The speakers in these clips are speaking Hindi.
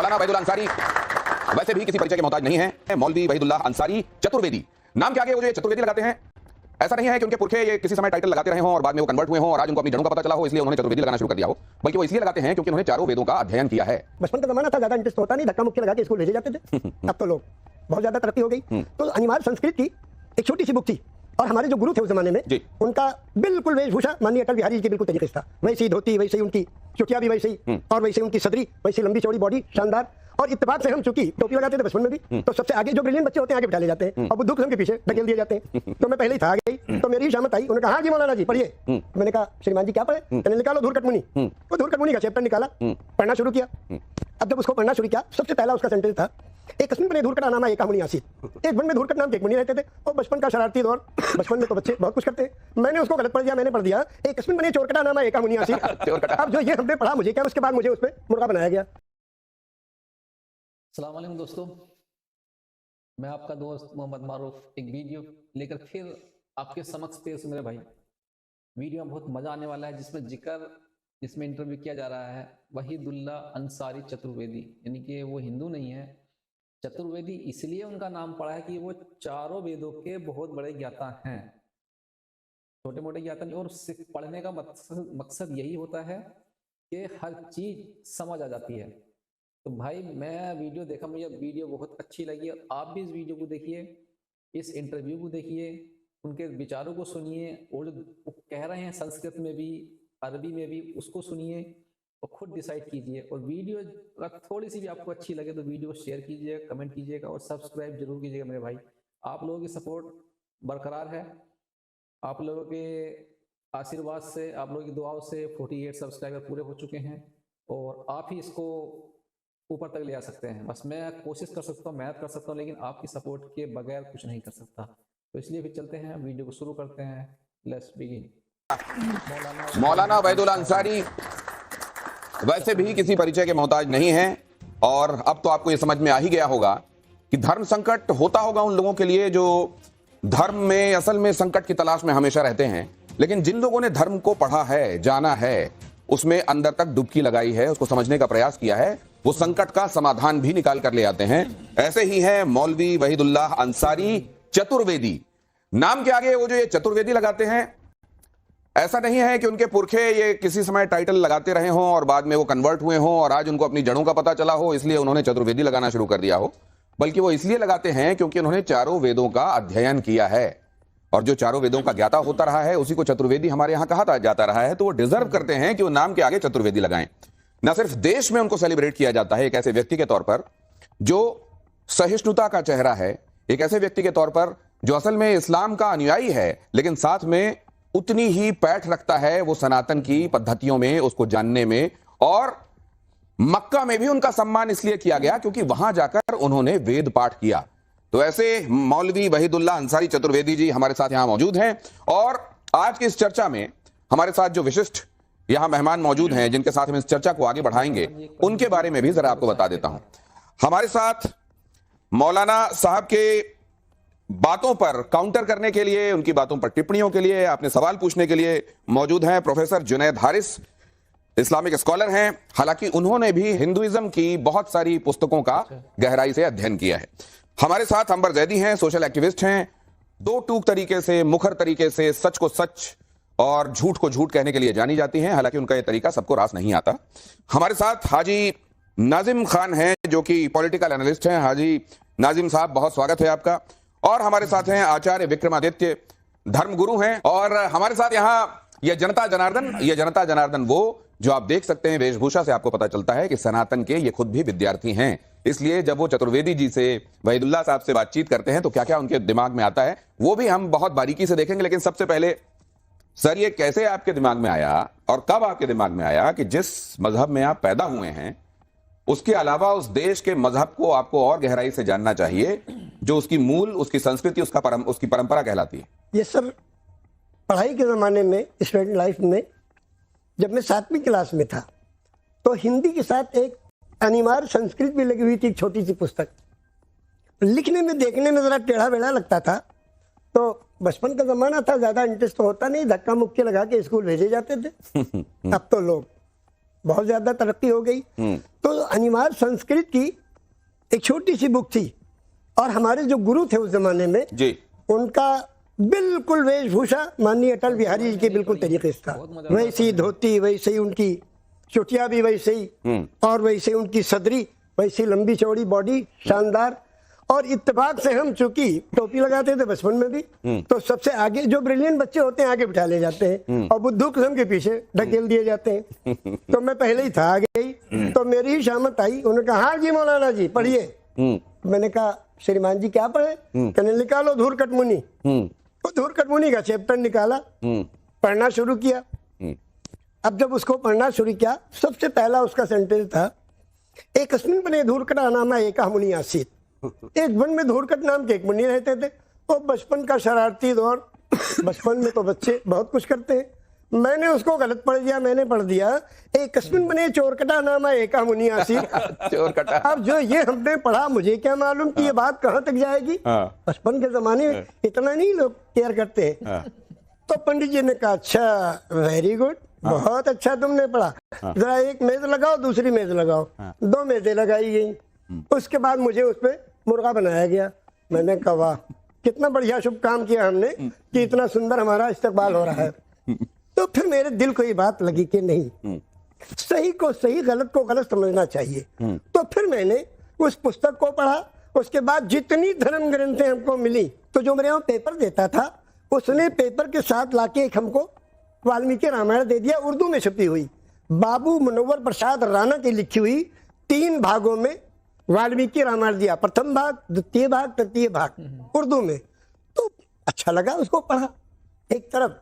मौलाना वहीदुल्ला अंसारी वैसे भी किसी परिचय के मोहताज नहीं है। मौलवी वहीदुल्ला अंसारी चतुर्वेदी, नाम के आगे वो जो चतुर्वेदी लगाते हैं, ऐसा नहीं है कि उनके पुरखे ये किसी समय टाइटल लगाते रहे हों और बाद में वो कन्वर्ट हुए हों और आज उनको अपनी जड़ों का पता चला हो इसलिए उन्होंने चतुर्वेदी लगाना शुरू कर दिया हो, बल्कि वो इसलिए लगाते हैं क्योंकि उन्होंने चारों वेदों का अध्ययन किया है। बचपन का जमाना था, ज्यादा इंटरेस्ट होता नहीं, धक्का मुक्की लगा के स्कूल भेजे जाते थे। अब तो लोग बहुत ज्यादा तरक्की हो गई। तो अनिवार्य संस्कृत की एक छोटी सी बुक थी और हमारे जो गुरु थे उस जमाने में उनका बिल्कुल वेशभूषा माननीय अटल बिहारी जी के बिल्कुल तरीके से था। वैसे ही धोती, वैसे ही उनकी चुटिया भी वैसे ही, और वैसे उनकी सदरी, वैसे लंबी चौड़ी बॉडी, शानदार। और इत्तेफाक से हम चूंकि टोपी लगाते थे बचपन में भी, तो सबसे आगे जो ब्रिलियंट बच्चे होते हैं आगे बिठा ले जाते हैं और बुद्धू के पीछे ढकेल दिए जाते हैं। तो मैं पहले ही था आगे ही, तो मेरी शामत आई। उन्होंने कहा हाँ जी मौलाना जी पढ़िए। मैंने कहा श्रीमान जी क्या पढ़े? मैंने निकालो धूर्कट मुनि। वो धूर्कट मुनि का चैप्टर निकाला, पढ़ना शुरू किया। अब जब उसको पढ़ना शुरू किया, सबसे पहला उसका सेंटेंस था एकस्मिन् बने धूर्कटा नाम एका मुनि आसीत्। एक वन में धूर्कट नाम एक मुनि रहते थे। और बचपन का शरारती दौर, बचपन में तो बच्चे बहुत कुछ करते हैं। मैंने उसको गलत पढ़ दिया, मैंने पढ़ दिया एकस्मिन् बने चोरकटा नाम एका मुनि आसीत्। अब जो ये हमने पढ़ा मुझे क्या, उसके बाद मुझे उस पर मुर्गा बनाया गया। अस्सलाम वालेकुम दोस्तों, मैं आपका दोस्त मोहम्मद मारूफ एक वीडियो लेकर फिर आपके समक्ष पेश मेरे भाई। वीडियो में बहुत मज़ा आने वाला है, जिसमें इंटरव्यू किया जा रहा है वहीदुल्ला अंसारी चतुर्वेदी, यानी कि वो हिंदू नहीं है। चतुर्वेदी इसलिए उनका नाम पड़ा है कि वो चारों वेदों के बहुत बड़े ज्ञाता हैं, छोटे मोटे ज्ञाता नहीं। और सिर्फ पढ़ने का मकसद यही होता है कि हर चीज़ समझ आ जाती है। तो भाई मैं वीडियो देखा, मुझे वीडियो बहुत अच्छी लगी और आप भी इस वीडियो को देखिए, इस इंटरव्यू को देखिए, उनके विचारों को सुनिए और जो वो कह रहे हैं संस्कृत में भी अरबी में भी उसको सुनिए और खुद डिसाइड कीजिए। और वीडियो अगर थोड़ी सी भी आपको अच्छी लगे तो वीडियो को शेयर कीजिएगा, कमेंट कीजिएगा और सब्सक्राइब जरूर कीजिएगा मेरे भाई। आप लोगों की सपोर्ट बरकरार है, आप लोगों के आशीर्वाद से, आप लोगों की दुआओं से 48 सब्सक्राइबर पूरे हो चुके हैं और आप ही इसको ऊपर तक ले आ सकते हैं। बस मैं कोशिश कर सकता हूँ, मेहनत कर सकता हूँ, लेकिन आपकी सपोर्ट के बगैर कुछ नहीं कर सकता। तो इसलिए फिर चलते हैं, वीडियो को शुरू करते हैं। Let's begin. मौलाना वहीदुल्ला अंसारी वैसे भी किसी परिचय के मोहताज नहीं है और अब तो आपको यह समझ में आ ही गया होगा कि धर्म संकट होता होगा उन लोगों के लिए जो धर्म में असल में संकट की तलाश में हमेशा रहते हैं, लेकिन जिन लोगों ने धर्म को पढ़ा है, जाना है, उसमें अंदर तक डुबकी लगाई है, उसको समझने का प्रयास किया है, वो संकट का समाधान भी निकाल कर ले आते हैं। ऐसे ही है मौलवी वहीदुल्ला अंसारी चतुर्वेदी, नाम के आगे वो जो ये चतुर्वेदी लगाते हैं, ऐसा नहीं है कि उनके पुरखे ये किसी समय टाइटल लगाते रहे हों और बाद में वो कन्वर्ट हुए हों और आज उनको अपनी जड़ों का पता चला हो इसलिए उन्होंने चतुर्वेदी लगाना शुरू कर दिया हो, बल्कि वो इसलिए लगाते हैं क्योंकि उन्होंने चारों वेदों का अध्ययन किया है और जो चारों वेदों का ज्ञाता होता रहा है उसी को चतुर्वेदी हमारे यहां कहा जाता रहा है। तो वो डिजर्व करते हैं कि वो नाम के आगे चतुर्वेदी लगाएं। न सिर्फ देश में उनको सेलिब्रेट किया जाता है एक ऐसे व्यक्ति के तौर पर जो सहिष्णुता का चेहरा है, एक ऐसे व्यक्ति के तौर पर जो असल में इस्लाम का अनुयायी है, लेकिन साथ में उतनी ही पैठ रखता है वो सनातन की पद्धतियों में, उसको जानने में। और मक्का में भी उनका सम्मान इसलिए किया गया क्योंकि वहां जाकर उन्होंने वेद पाठ किया। तो ऐसे मौलवी वहीदुल्ला अंसारी चतुर्वेदी जी हमारे साथ यहां मौजूद हैं और आज की इस चर्चा में हमारे साथ जो विशिष्ट यहां मेहमान मौजूद हैं जिनके साथ हम इस चर्चा को आगे बढ़ाएंगे उनके बारे में भी जरा आपको बता देता हूं। हमारे साथ मौलाना साहब के बातों पर काउंटर करने के लिए, उनकी बातों पर टिप्पणियों के लिए, आपने सवाल पूछने के लिए मौजूद हैं professor Junaid Haris, Islamic scholar हैं। हालांकि उन्होंने भी हिंदुइज्म की बहुत सारी पुस्तकों का गहराई से अध्ययन किया है। हमारे साथ अंबर जैदी हैं, सोशल एक्टिविस्ट हैं, दो टूक तरीके से, मुखर तरीके से सच को सच और झूठ को झूठ कहने के लिए जानी जाती हैं, हालांकि उनका यह तरीका सबको रास नहीं आता। हमारे साथ हाजी नाजिम खान हैं जो कि पॉलिटिकल एनालिस्ट हैं। हाजी नाजिम साहब, बहुत स्वागत है आपका। और हमारे साथ हैं आचार्य विक्रमादित्य, धर्मगुरु हैं। और हमारे साथ यहां यह जनता जनार्दन वो जो आप देख सकते हैं वेशभूषा से आपको पता चलता है कि सनातन के ये खुद भी विद्यार्थी हैं। इसलिए जब वो चतुर्वेदी जी से, वहीदुल्ला साहब से बातचीत करते हैं तो क्या क्या उनके दिमाग में आता है वो भी हम बहुत बारीकी से देखेंगे। लेकिन सबसे पहले सर, ये कैसे आपके दिमाग में आया और कब आपके दिमाग में आया कि जिस मजहब में आप पैदा हुए हैं उसके अलावा उस देश के मजहब को आपको और गहराई से जानना चाहिए, जो उसकी मूल, उसकी संस्कृति, उसकी परंपरा कहलाती है? ये सब पढ़ाई के ज़माने में, स्टूडेंट लाइफ में, जब मैं 7वीं क्लास में था तो हिंदी के साथ एक अनिवार्य संस्कृत भी लगी हुई थी, एक छोटी सी पुस्तक। लिखने में, देखने में ज़रा टेढ़ा बेढ़ा लगता था। तो बचपन का ज़माना था, ज़्यादा इंटरेस्ट होता नहीं, धक्का मुक्की लगा के स्कूल भेजे जाते थे। अब तो लोग बहुत ज्यादा तरक्की हो गई। तो अनिवार्य संस्कृत की एक छोटी सी बुक थी और हमारे जो गुरु थे उस जमाने में जी, उनका बिल्कुल वेशभूषा माननीय अटल बिहारी जी के बिल्कुल तरीके से था। वैसी धोती, वैसे ही उनकी चुटिया भी वैसे ही, और वैसे उनकी सदरी, वैसी लंबी चौड़ी बॉडी, शानदार। और इत्तेफाक से हम चूंकि टोपी लगाते थे बचपन में भी, तो सबसे आगे जो ब्रिलियंट बच्चे होते हैं आगे बिठा ले जाते हैं और बुद्धू किस्म के पीछे ढकेल दिए जाते हैं। तो मैं पहले ही था आगे ही। तो मेरी ही शामत आई, उन्होंने कहा हाँ जी मौलाना जी पढ़िए। मैंने कहा श्रीमान जी क्या पढ़े? कहने निकालो धूर्कट मुनि। तो धूर्कट मुनि का चैप्टर निकाला, पढ़ना शुरू किया। अब जब उसको पढ़ना शुरू किया, सबसे पहला उसका सेंटेंस था, एकस्मिन् वने धूर्कटा नाम एकः मुनि आसीत्। एक वन में धूर्कट नाम के एक मुनि रहते थे। वो बचपन का शरारती दौर, बचपन में तो बच्चे बहुत कुछ करते हैं। मैंने उसको गलत पढ़ दिया, मैंने पढ़ दिया एकस्मिन् वने चोरकटा नाम एकः मुनि आसीत्। चोरकटा। अब जो ये हमने पढ़ा, मुझे क्या मालूम कि ये बात कहाँ तक जाएगी। बचपन के जमाने में इतना नहीं लोग केयर करते हैं। तो पंडित जी ने कहा अच्छा वेरी गुड, बहुत अच्छा तुमने पढ़ा, जरा एक मेज लगाओ, दूसरी मेज लगाओ। 2 मेजें लगाई गई। उसके बाद मुझे उस पर मुर्गा बनाया गया। मैंने कहा वाह कितना बढ़िया शुभ काम किया हमने कि इतना सुंदर हमारा इस्तकबाल हो रहा है। तो फिर मेरे दिल को ये बात लगी कि नहीं, सही को सही, गलत को गलत समझना चाहिए। तो फिर मैंने उस पुस्तक को पढ़ा। उसके बाद जितनी धर्म ग्रंथें हमको मिली, तो जो मेरे यहाँ पेपर देता था उसने पेपर के साथ लाके एक हमको वाल्मीकि रामायण दे दिया, उर्दू में छपी हुई, बाबू मुनव्वर प्रसाद राणा की लिखी हुई 3 भागों में वाल्मीकि रामायण दिया। प्रथम भाग, द्वितीय भाग, तृतीय भाग उर्दू में। तो अच्छा लगा, उसको पढ़ा। एक तरफ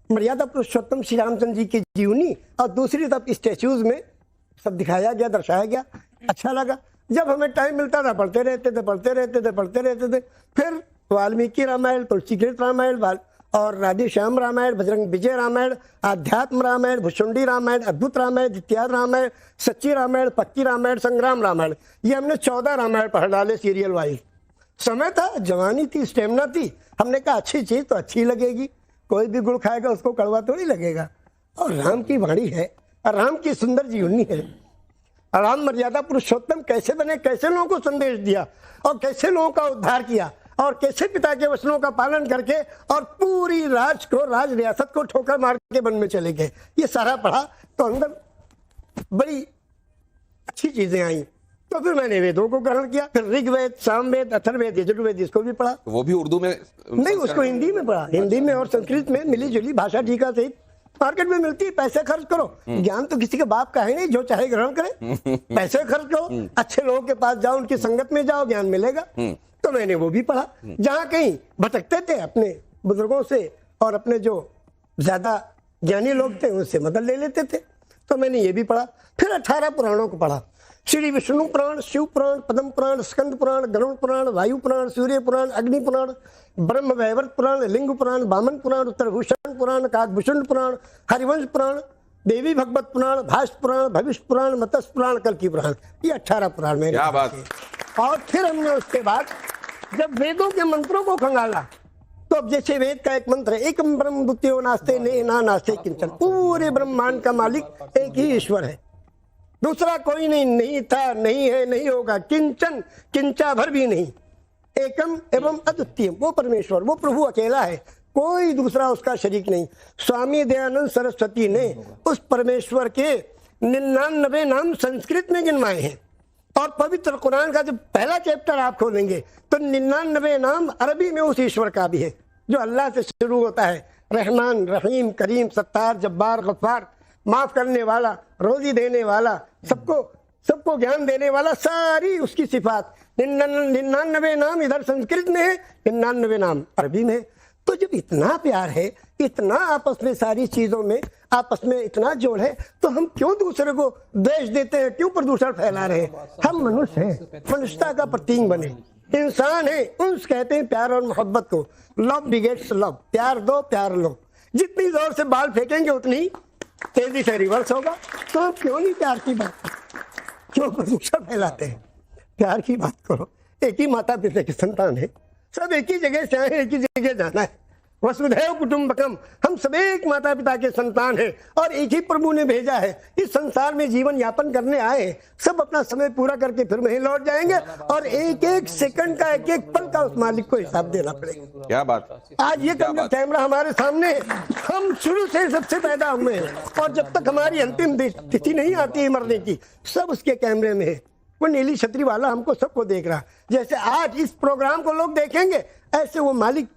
मर्यादा पुरुषोत्तम श्री रामचंद्र जी की जीवनी और दूसरी तरफ स्टैच्यूज में सब दिखाया गया, दर्शाया गया। अच्छा लगा। जब हमें टाइम मिलता था पढ़ते रहते थे। फिर वाल्मीकि रामायण, तुलसीकृत रामायण और राधे श्याम रामायण, बजरंग विजय रामायण, आध्यात्म रामायण, भुषुंडी रामायण, अद्भुत रामायण, इत्यादि रामायण, सच्ची रामायण, पक्की रामायण, संग्राम रामायण, ये हमने 14 रामायण पढ़ डाले सीरियल वाइज। समय था, जवानी थी, स्टेमिना थी। हमने कहा अच्छी चीज तो अच्छी लगेगी, कोई भी गुड़ खाएगा उसको कड़वा थोड़ी लगेगा। और राम की वाणी है, राम की सुंदर जीवनी है। राम मर्यादा पुरुषोत्तम कैसे बने, कैसे लोगों को संदेश दिया और कैसे लोगों का उद्धार किया और कैसे पिता के वचनों का पालन करके और पूरी राज रियासत को ठोकर मार के वन में चले गए। ये सारा पढ़ा तो अंदर बड़ी अच्छी चीजें आई। तो फिर मैंने वेदों को ग्रहण किया, फिर ऋग्वेद, सामवेद, अथर्ववेद, यजुर्वेद, इसको भी पढ़ा। वो भी उर्दू में? नहीं, उसको हिंदी में पढ़ा। हिंदी में और संस्कृत में मिली जुली भाषा टीका सहित मार्केट में मिलती है। पैसे खर्च करो, ज्ञान तो किसी के बाप का है नहीं, जो चाहे ग्रहण करे। पैसे खर्च करो, अच्छे लोगों के पास जाओ, उनकी संगत में जाओ, ज्ञान मिलेगा। तो मैंने वो भी पढ़ा। जहाँ कहीं भटकते थे अपने बुजुर्गों से और अपने जो ज्यादा ज्ञानी लोग थे उनसे मदद ले लेते थे। तो मैंने ये भी पढ़ा। फिर 18 पुराणों को पढ़ा। श्री विष्णु पुराण, शिव पुराण, पद्म पुराण, स्कंद पुराण, गरुड़ पुराण, वायु पुराण, सूर्य पुराण, अग्नि पुराण, ब्रह्म वैवर्त पुराण, लिंग पुराण, वामन पुराण, उत्तरभूषण पुराण, काकभूषण पुराण, हरिवंश पुराण, देवी भगवत पुराण, भाष्य पुराण, भविष्य पुराण, मत्स्य पुराण, कल्कि पुराण, ये 18 पुराण मेरे। क्या बात। और फिर हमने उसके बाद जब वेदों के मंत्रों को खंगाला, तो अब जैसे वेद का एक मंत्र है, एकम ब्रह्म द्वितीयो नास्ते ने ना नास्ते किंचन, पूरे ब्रह्मांड का मालिक एक ही ईश्वर है, दूसरा कोई नहीं था, नहीं है, नहीं होगा, किंचन, किंचा भर भी नहीं, एकम एवं अद्वितीय, वो परमेश्वर, वो प्रभु अकेला है, कोई दूसरा उसका शरीक नहीं। स्वामी दयानंद सरस्वती ने उस परमेश्वर के 99 नाम संस्कृत में गिनवाए हैं। और पवित्र कुरान का जब पहला चैप्टर आप खोलेंगे तो 99 नाम अरबी में उस ईश्वर का भी है, जो अल्लाह से शुरू होता है। रहमान, रहीम, करीम, सत्तार, जब्बार, गफ्फार, माफ करने वाला, रोजी देने वाला, सबको ज्ञान देने वाला, सारी उसकी सिफात। 99 नाम इधर संस्कृत में है, 99 नाम अरबी में है। तो जब इतना प्यार है, इतना आपस में सारी चीजों में आपस में इतना जोड़ है, तो हम क्यों दूसरे को द्वेष देते हैं, क्यों प्रदूषण फैला रहे हैं? हम मनुष्य हैं, मनुष्यता का प्रतीक बने, इंसान है, उनसे कहते हैं प्यार और मोहब्बत को। लव बिगेट्स लव, प्यार दो प्यार लो। जितनी जोर से बाल फेंकेंगे उतनी तेजी से रिवर्स होगा। तो हम क्यों नहीं प्यार की बात, क्यों प्रदूषण फैलाते हैं? प्यार की बात करो। एक ही माता पिता की संतान है, सब एक ही जगह से आए, एक ही जगह जाना है। वसुधैव कुटुंबकम, हम सब एक माता पिता के संतान हैं और एक ही प्रभु ने भेजा है। इस संसार में जीवन यापन करने आए, सब अपना समय पूरा करके फिर वहीं लौट जाएंगे और एक एक सेकंड का, एक एक पल का उस मालिक को हिसाब देना पड़ेगा। क्या बात। आज ये कैमरा हमारे सामने है, हम शुरू से सबसे पैदा हुए हैं और जब तक हमारी अंतिम तिथि नहीं आती है मरने की, सब उसके कैमरे में है। वो नीली छतरी वाला हमको सबको देख रहा। जैसे आज इस प्रोग्राम को लोग देखेंगे, ऐसे वो मालिक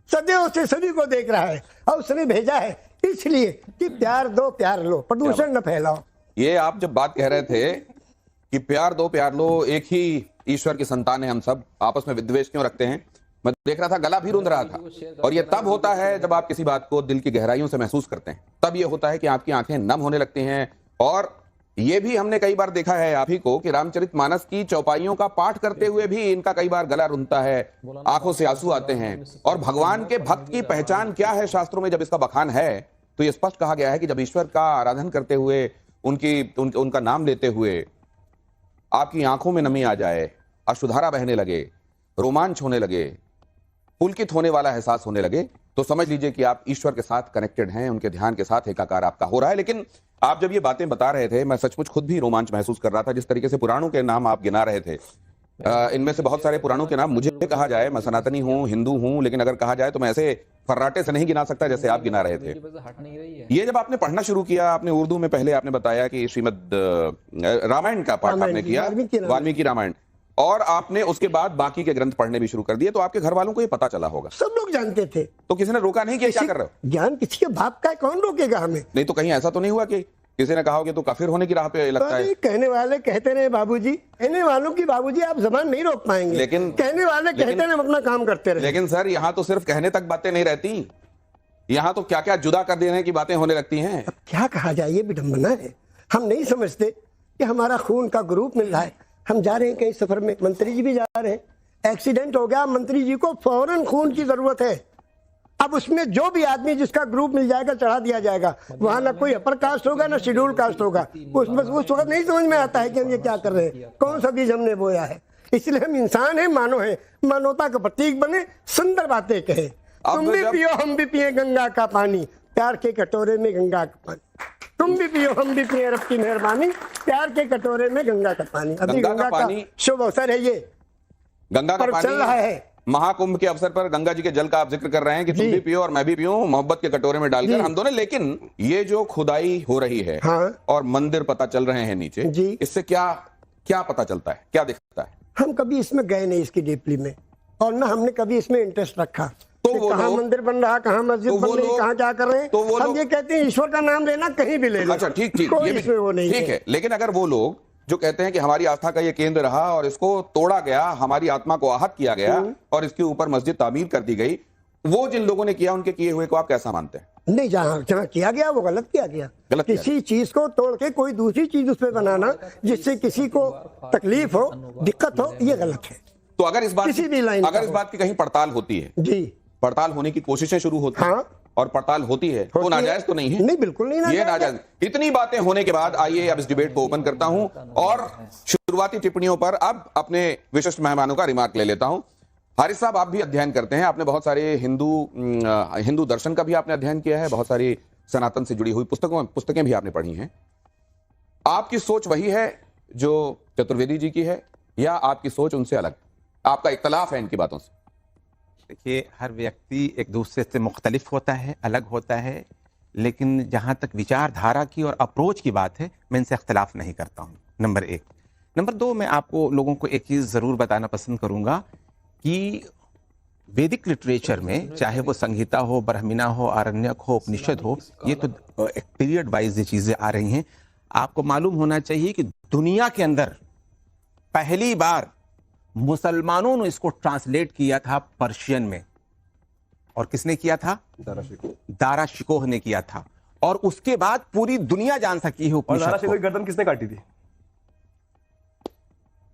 सदैव से सभी को देख रहा है और उसने भेजा है इसलिए कि प्यार दो प्यार लो, प्रदूषण न फैलाओ। ये आप जब बात कह रहे थे कि प्यार दो प्यार लो, एक ही ईश्वर की संतान है हम सब, आपस में विद्वेष क्यों रखते हैं? मैं देख रहा था गला भी रुंध रहा था। और ये तब होता है जब आप किसी बात को दिल की गहराइयों से महसूस करते हैं, तब ये होता है कि आपकी आंखें नम होने लगती हैं। और ये भी हमने कई बार देखा है आप ही को कि रामचरितमानस की चौपाइयों का पाठ करते हुए भी इनका कई बार गला रुंधता है, आंखों से आंसू आते हैं। और भगवान के भक्त की पहचान क्या है शास्त्रों में जब इसका बखान है, तो ये स्पष्ट कहा गया है कि जब ईश्वर का आराधन करते हुए, उनका नाम लेते हुए आपकी आंखों में नमी आ जाए, अश्रुधारा बहने लगे, रोमांच होने लगे, पुलकित होने वाला एहसास होने लगे, तो समझ लीजिए कि आप ईश्वर के साथ कनेक्टेड हैं, उनके ध्यान के साथ एकाकार आपका हो रहा है। लेकिन आप जब ये बातें बता रहे थे, मैं सचमुच खुद भी रोमांच महसूस कर रहा था। जिस तरीके से पुराणों के नाम आप गिना रहे थे, इनमें से बहुत सारे पुराणों के नाम मुझे कहा जाए, मैं सनातनी हूं, हिंदू हूं, लेकिन अगर कहा जाए तो मैं ऐसे फर्राटे से नहीं गिना सकता जैसे आप गिना रहे थे। ये जब आपने पढ़ना शुरू किया, आपने उर्दू में पहले आपने बताया कि श्रीमद रामायण का पाठ आपने किया, वाल्मीकि रामायण, और आपने उसके बाद बाकी के ग्रंथ पढ़ने भी शुरू कर दिए, तो आपके घर वालों को ये पता चला होगा। सब लोग जानते थे, तो किसी ने रोका नहीं कि क्या कर रहे हो? ज्ञान किसी के बाप का है, कौन रोकेगा हमें? नहीं तो कहीं ऐसा तो नहीं हुआ कि किसी ने कहा हो कि तू काफिर होने की राह पे लगता है? कहने वाले कहते रहे बाबूजी, कहने वालों की बाबूजी आप जबान नहीं रोक पाएंगे, लेकिन कहने वाले कहते रहे, अपना काम करते रहे। लेकिन सर, यहाँ तो सिर्फ कहने तक बातें नहीं रहती, यहाँ तो क्या क्या जुदा कर देने की बातें होने लगती हैं। अब क्या कहा जाए, ये विडंबना है। हम नहीं समझते कि हमारा खून का ग्रुप मिल रहा है। हम जा रहे हैं कहीं सफर में, मंत्री जी भी जा रहे हैं, एक्सीडेंट हो गया, मंत्री जी को फौरन खून की जरूरत है। अब उसमें जो भी आदमी जिसका ग्रुप मिल जाएगा चढ़ा दिया जाएगा। वहां ना कोई अपर कास्ट होगा ना शेड्यूल कास्ट होगा। उसमें उस वक्त नहीं समझ में आता है कि हम ये क्या कर रहे हैं, कौन सा बीज हमने बोया है। इसलिए हम इंसान हैं, मानव हैं, मानवता का प्रतीक बने, सुंदर बातें कहे। तुम भी पियो हम भी पिए गंगा का पानी, प्यार के कटोरे में गंगा का पानी। तुम भी पियो हम भी पिए, रब की मेहरबानी, प्यार के कटोरे में गंगा का पानी। अभी गंगा का शुभ अवसर है, ये गंगा का पानी चल रहा है। महाकुंभ के अवसर पर गंगा जी के जल का आप जिक्र कर रहे हैं कि तुम भी पियो और मैं भी पीऊं, मोहब्बत के कटोरे में डालकर हम दोनों। लेकिन ये जो खुदाई हो रही है, हाँ, और मंदिर पता चल रहे हैं नीचे, इससे क्या क्या पता चलता है, क्या दिखता है? हम कभी इसमें गए नहीं, इसकी डीपली में, और ना हमने कभी इसमें इंटरेस्ट रखा। तो कहाँ मंदिर बन रहा, कहाँ मस्जिद बन रही, कहाँ क्या कर रहे हैं, तो हम ये कहते हैं ईश्वर का नाम लेना कहीं भी ले लो। अच्छा, ठीक ठीक, ये भी वो नहीं ठीक है। लेकिन अगर वो लोग जो कहते हैं कि हमारी आस्था का ये केंद्र रहा और इसको तोड़ा गया, हमारी आत्मा को आहत किया गया और इसके ऊपर मस्जिद तामीर कर दी गई, वो जिन लोगों ने किया उनके किए हुए को आप कैसा मानते हैं? नहीं, जहाँ किया गया वो गलत किया गया। किसी चीज को तोड़ के कोई दूसरी चीज उसमें बनाना जिससे किसी को तकलीफ हो, दिक्कत हो, ये गलत है। तो अगर इस बात की कहीं पड़ताल होती है जी, पड़ताल होने की कोशिशें शुरू होती हैं, और पड़ताल होती है, तो नाजायज तो नहीं है? नहीं, बिल्कुल नहीं नाजायज। ये नाजायज। इतनी बातें होने के बाद आइए अब इस डिबेट को ओपन करता हूं और शुरुआती टिप्पणियों पर अब अपने विशिष्ट मेहमानों का रिमार्क ले लेता हूं। हारिस साहब, आप भी अध्ययन करते हैं, आपने बहुत सारे हिंदू दर्शन का भी आपने अध्ययन किया है, बहुत सारी सनातन से जुड़ी हुई पुस्तकें भी आपने पढ़ी हैं। आपकी सोच वही है जो चतुर्वेदी जी की है, या आपकी सोच उनसे अलग? आपका इख्तलाफ है इनकी बातों से? देखिए, हर व्यक्ति एक दूसरे से मुख्तलिफ होता है, अलग होता है, लेकिन जहाँ तक विचारधारा की और अप्रोच की बात है, मैं इनसे इख्तलाफ नहीं करता हूँ, नंबर एक। नंबर दो, मैं आपको लोगों को एक चीज़ ज़रूर बताना पसंद करूँगा कि वैदिक लिटरेचर में, चाहे वो संहिता हो, ब्रह्मिणा हो, आरण्यक हो, उपनिषद हो, ये तो एक पीरियड वाइज ये चीज़ें आ रही हैं। आपको मालूम होना चाहिए कि दुनिया के अंदर पहली बार मुसलमानों ने इसको ट्रांसलेट किया था पर्शियन में, और किसने किया था? दारा शिकोह ने किया था, और उसके बाद पूरी दुनिया जान सकी है उपनिषद को। दारा शिकोह की गर्दन किसने काटी थी?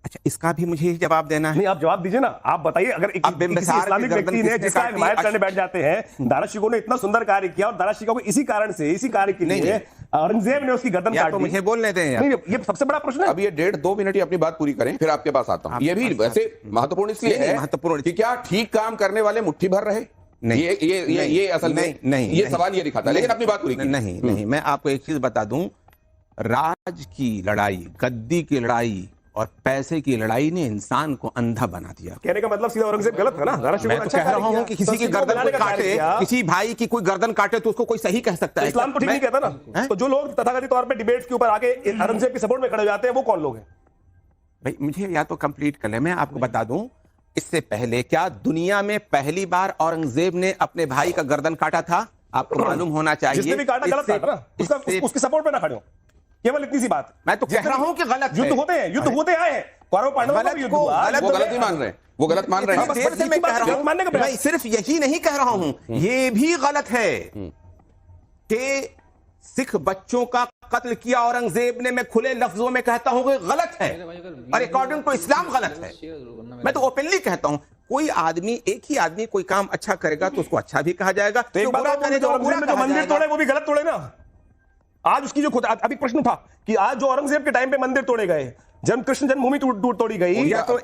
अच्छा, इसका भी मुझे जवाब देना है। नहीं, आप जवाब दीजिए ना, आप बताइए। अगर इस्लामिक व्यक्ति ने जिसका हिमायत करने बैठ जाते हैं, दारा शिकोह ने इतना सुंदर कार्य किया, और दारा शिकोह को इसी कारण से, इसी कार्य के लिए औरंगजेब ने उसकी गर्दन काट दी। मुझे बोलने दें यार। नहीं, ये सबसे बड़ा प्रश्न है। अब ये 1.5-2 मिनट ही अपनी बात पूरी करें, फिर आपके पास आता हूं। ये भी वैसे महत्वपूर्ण इसलिए है कि क्या ठीक काम करने वाले मुट्ठी भर रहे? नहीं, ये असल में नहीं, ये सवाल ये दिखाता है, लेकिन अपनी बात पूरी नहीं, मैं आपको एक चीज बता दूं, राज की लड़ाई, गद्दी की लड़ाई और पैसे की लड़ाई ने इंसान को अंधा बना दिया। कहने का मतलब सीधा औरंगजेब गलत है ना। मैं तो कह रहा हूं कि किसी की गर्दन कोई काटे, किसी भाई की कोई गर्दन काटे तो उसको कोई सही कह सकता है। इस्लाम तो ठीक नहीं कहता ना। तो जो लोग तथाकथित तौर पे डिबेट्स के ऊपर आके औरंगजेब के सपोर्ट में खड़े हो जाते हैं, वो कौन लोग हैं? भाई मुझे या तो कंप्लीट कर ले, मैं आपको बता दूं, इससे पहले क्या दुनिया में पहली बार औरंगजेब ने अपने भाई का गर्दन काटा था? आपको मालूम होना चाहिए। जिसने भी काटा गलत काटा ना, उसके सपोर्ट में ना खड़े हो, केवल इतनी सी बात। मैं तो कह रहा हूं कि गलत है। युद्ध होते हैं, युद्ध होते आए हैं, कौरव पांडवों का भी युद्ध हुआ। वो गलत ही मान रहे हैं, वो गलत मान रहे हैं। देर से मैं कह रहा हूं, मैं सिर्फ यही नहीं कह रहा हूं, ये भी गलत है कि सिख बच्चों का कत्ल किया औरंगजेब ने। मैं खुले लफ्जों में कहता हूं कि गलत है और अकॉर्डिंग टू इस्लाम गलत है। मैं तो ओपनली कहता हूं, कोई आदमी, एक ही आदमी कोई काम अच्छा करेगा तो उसको अच्छा भी कहा जाएगा, तो एक बात करेगा, औरंगजेब ने जो मंदिर तोड़े वो भी गलत तोड़े ना। आज उसकी जो खुद अभी प्रश्न उठा कि आज जो औरंगजेब के टाइम पे मंदिर तोड़े गए, जब कृष्ण जन्मभूमि तोड़ी गई, या तो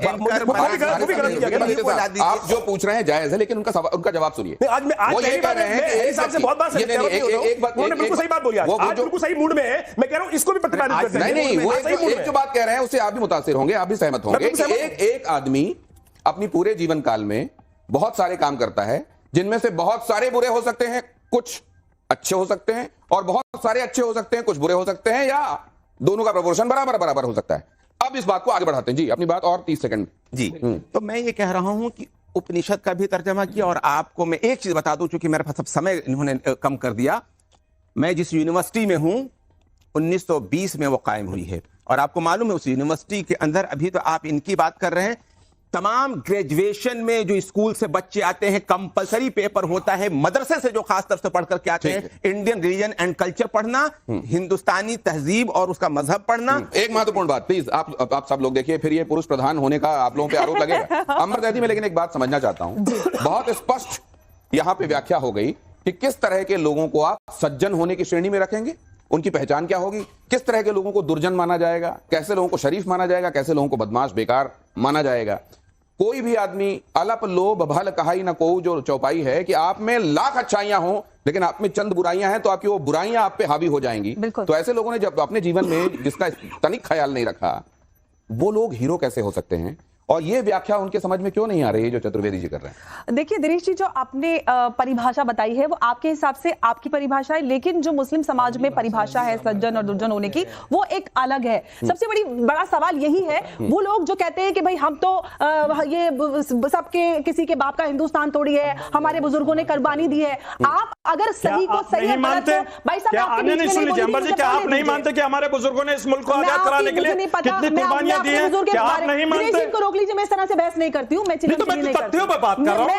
आप जो पूछ रहे हैं जायज है, लेकिन उनका जवाब सुनिए। आज वो ये कह रहे हैं कि हिसाब से बहुत बात बिल्कुल सही बात बोली। आज बिल्कुल सही मूड में है। मैं कह रहा हूं इसको भी प्रतिपादित करते हैं। नहीं, वो एक जो बात कह रहे हैं उससे आप भी मुतासिर होंगे, आप भी सहमत होंगे। एक आदमी अपनी पूरे जीवन काल में बहुत सारे काम करता है, जिनमें से बहुत सारे बुरे हो सकते हैं, कुछ अच्छे हो सकते हैं, और बहुत सारे अच्छे हो सकते हैं, कुछ बुरे हो सकते हैं, या दोनों का प्रोपोर्शन बराबर हो सकता है। अब इस बात को आगे बढ़ाते हैं जी, अपनी बात और 30 सेकंड जी। तो मैं ये कह रहा हूं कि उपनिषद का भी तर्जमा किया, और आपको मैं एक चीज बता दूं, चूंकि मेरे पास अब समय इन्होंने कम कर दिया। मैं जिस यूनिवर्सिटी में हूं 1920 में वो कायम हुई है, और आपको मालूम है उस यूनिवर्सिटी के अंदर, अभी तो आप इनकी बात कर रहे हैं, तमाम ग्रेजुएशन में जो स्कूल से बच्चे आते हैं कंपलसरी पेपर होता है, मदरसे से जो खास तौर से पढ़ करके आते हैं, इंडियन रिलीजन एंड कल्चर पढ़ना, हिंदुस्तानी तहजीब और उसका मजहब पढ़ना। एक महत्वपूर्ण बात प्लीज, आप सब लोग देखिए, फिर ये पुरुष प्रधान होने का आप लोगों पे आरोप लगेगा। अमर दैदी, मैं लेकिन एक बात समझना चाहता हूं, बहुत स्पष्ट यहां पे व्याख्या हो गई कि किस तरह के लोगों को आप सज्जन होने की श्रेणी में रखेंगे, उनकी पहचान क्या होगी, किस तरह के लोगों को दुर्जन माना जाएगा, कैसे लोगों को शरीफ माना जाएगा, कैसे लोगों को बदमाश बेकार माना जाएगा। कोई भी आदमी अलप लोभ भल कहाई न को, जो चौपाई है कि आप में लाख अच्छाइयां हों लेकिन आप में चंद बुराइयां हैं, तो आपकी वो बुराइयां आप पे हावी हो जाएंगी। तो ऐसे लोगों ने जब अपने जीवन में जिसका तनिक ख्याल नहीं रखा, वो लोग हीरो कैसे हो सकते हैं? और ये व्याख्या उनके समझ में क्यों नहीं आ रही है जो चतुर्वेदी जी कर रहे हैं? देखिए दिनेश जी, जो आपने परिभाषा बताई है वो आपके हिसाब से आपकी परिभाषा है, लेकिन जो मुस्लिम समाज में परिभाषा है सज्जन और दुर्जन होने की, वो एक अलग है। सबसे बड़ा सवाल यही है, वो लोग जो कहते हैं कि भाई हम तो ये सबके किसी के बाप का हिंदुस्तान तोड़ी है, हमारे बुजुर्गों ने कुर्बानी दी है। आप अगर सही को सही मानते, भाई साहब आप नहीं मानते कि हमारे बुजुर्गों ने इस मुल्क को आजाद कराने के लिए कितनी कुर्बानियां दी हैं? क्या आप नहीं मानते? रोक लीजिए, मैं इस तरह से बहस नहीं करती हूँ, मैं तथ्यों पर बात कर रहा हूँ।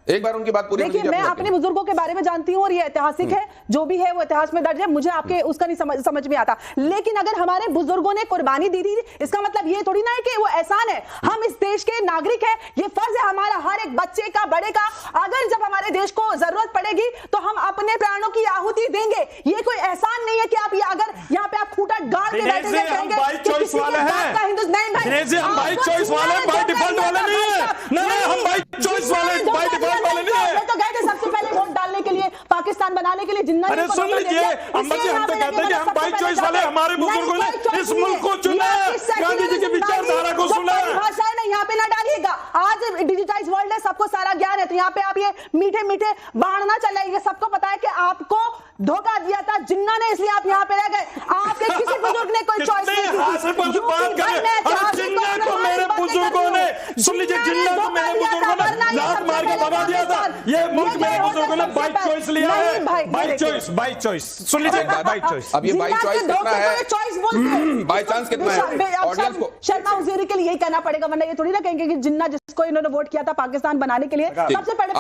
एक बार उनकी बात पूरी देखिए, मैं अपने बुजुर्गों के बारे में जानती हूँ और ये ऐतिहासिक है, जो भी है वो इतिहास में दर्ज है, मुझे आपके उसका नहीं समझ में आता। लेकिन अगर हमारे बुजुर्गों ने कुर्बानी दी थी, इसका मतलब ये थोड़ी ना है कि वो एहसान है। हम इस देश के नागरिक हैं, ये फर्ज है हमारा, हर एक बच्चे का, बड़े का। अगर जब हमारे देश को जरूरत पड़ेगी तो हम अपने प्राणों की आहुति देंगे। ये कोई एहसान नहीं है कि आप अगर यहाँ पे आप खूंटा गाड़ के बैठेंगे, वाले हैं हम बाई चॉइस वाले, बाई डिफॉल्ट वाले नहीं है। नहीं, हम बाई चॉइस वाले, बाई डिफॉल्ट वाले नहीं है। तो गए थे सबसे पहले वोट डालने के लिए, पाकिस्तान बनाने के लिए, जिन्ना। अरे सुन लीजिए अम्मा जी, हम तो कहते हैं कि हम बाई चॉइस वाले, हमारे बुजुर्गों ने इस मुल्क को चुना, गांधी जी की विचारधारा को सुना। भाषा है ना, यहाँ पे ना डालिएगा। आज डिजिटाइज वर्ल्ड है, सबको सारा ज्ञान है, तो यहाँ पे आप ये मीठे मीठे बाण ना चलाइए। सबको पता है कि आपको धोखा दिया था जिन्ना ने, इसलिए आप यहाँ पे रह गए। आपके किसी बुजुर्ग ने कोई चॉइस नहीं की। जिन्ना को मेरे बुजुर्गों ने, सुन लीजिए, जिन्ना को मेरे बुजुर्गों ने लात मार के भगा दिया था। ये मुल्क मेरे बुजुर्गों ने बाई चॉइस लिया है, बाई चॉइस, बाई चॉइस। सुन लीजिए, बाई चॉइस। अब ये बाई चॉइस कितना है, बाई चांस कितना है ऑडियंस को? शर्मा उज़ैरी के लिए यही कहना पड़ेगा, वरना ये थोड़ी ना कहेंगे कि जिन्ना जिसको इन्होंने वोट किया था पाकिस्तान बनाने के लिए, सबसे पहले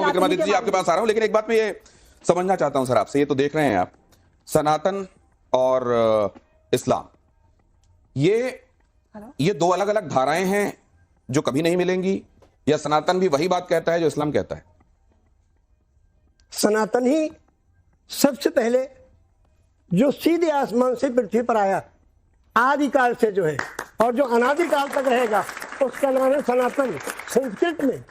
विक्रमादित्य जी आपके पास आ रहा हूं, लेकिन एक बात मैं ये समझना चाहता हूं सर आपसे, ये तो देख रहे हैं आप, सनातन और इस्लाम, ये दो अलग अलग धाराएं हैं जो कभी नहीं मिलेंगी, या सनातन भी वही बात कहता है जो इस्लाम कहता है? सनातन ही सबसे पहले जो सीधे आसमान से पृथ्वी पर आया, आदिकाल से जो है, और जो अनादिकाल तक रहेगा, उसका नाम है सनातन संस्कृत में।